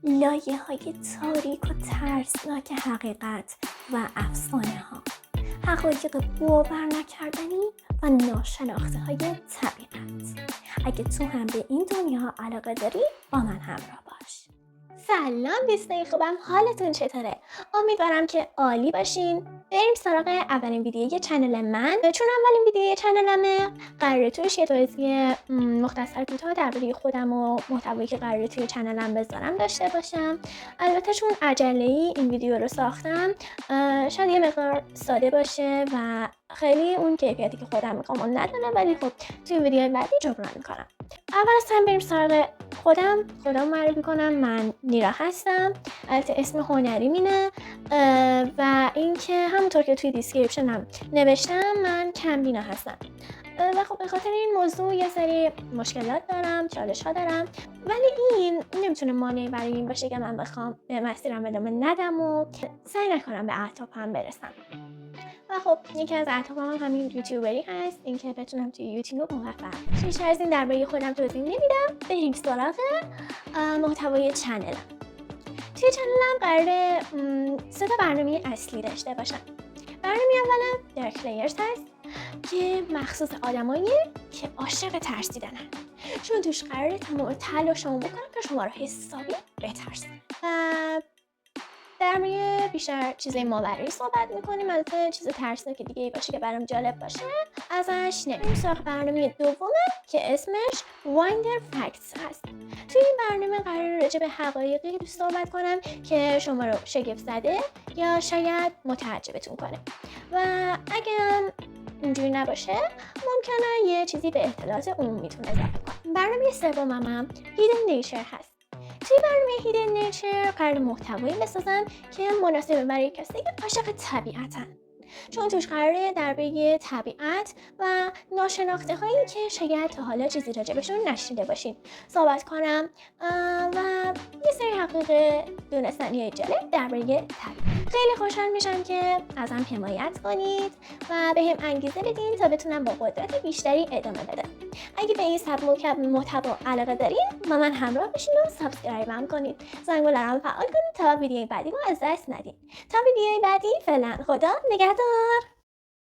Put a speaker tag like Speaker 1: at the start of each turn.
Speaker 1: لایه‌های تاریک و ترسناک حقیقت و افسانه ها، حقایق باور نکردنی و ناشناخته های طبیعت. اگه تو هم به این دنیا علاقه داری، با من همراه باش. سلام دوستای خوبم، حالتون چطوره؟ امیدوارم که عالی باشین. بریم سراغ اولین ویدیوی چنل من. چون اولین ویدیوی چنلمه، قراره توش یه توضیح مختصر کوتاه درباره خودم و محتوایی که قراره توی چنلم بذارم داشته باشم. البته چون عجله‌ای این ویدیو رو ساختم، شاید یه مقدار ساده باشه و خیلی اون کیفیتی که خودم میخوام اون نداره، ولی خب توی ویدیوی بعدی جبران میکنم. اول از همه بریم سراغ خودم معرفی کنم. من نیرا هستم، البته اسم هنری مینه و اینکه همونطور که توی دیسکریپشنم نوشتم من کمبینا هستم و خب به خاطر این موضوع یه سری مشکلات دارم، چالش ها دارم، ولی این نمیتونه مانعی برای این باشه که من بخوام به مسیرم ادامه ندم و سعی نکنم به اهدافم برسم. و خب یکی از اهدافم همین یوتیوبری هست، اینکه بتونم توی یوتیوب موفق بشم. بیشتر از این درباره خودم توضیح نمیدم، بریم سراغ محتوای چنلم. توی چنلم قراره 3 برنامه اصلی داشته باشم. برنامه اولم درک پلیرز هست که مخصوص آدمایی که عاشق ترسیدنن، چون توش قراره تمام تلاشمو بکنم که شما رو حسابی بترسونم. در مورد بیشتر چیزای ماورائی صحبت میکنیم، البته چیز ترسناک دیگه ای باشه که برام جالب باشه ازش نمیریم. سراغ برنامه دومه که اسمش وایندر فکتس هست. توی این برنامه قرار راجع به حقایقی صحبت کنم که شما رو شگفت زده یا شاید متعجبتون کنه و اگه اینجوری نباشه ممکنه یه چیزی به اطلاعات عمومیتون اضافه کنم. برنامه سومم هیدن نیچر هست. توی برنامه هیدن نیچر قرار محتوایی بسازم که مناسبه برای کسی که عاشق طبیعتن، چون توش قراره درباره طبیعت و ناشناخته هایی که شاید تا حالا چیزی راجبشون نشنیده باشین صحبت کنم و یه سری حقایق دونستنی جالب درباره طبیعت. خیلی خوشحال میشم که ازم حمایت کنید و بهم انگیزه بدین تا بتونم با قدرت بیشتری ادامه بدم. اگه به این سبک محتوا علاقه دارین، با من همراه بشین و سابسکرایبم کنید، زنگوله رو هم فعال کنید تا ویدیوی بعدی رو از دست ندین. تا ویدیوی بعدی، فعلا خدا نگهدار.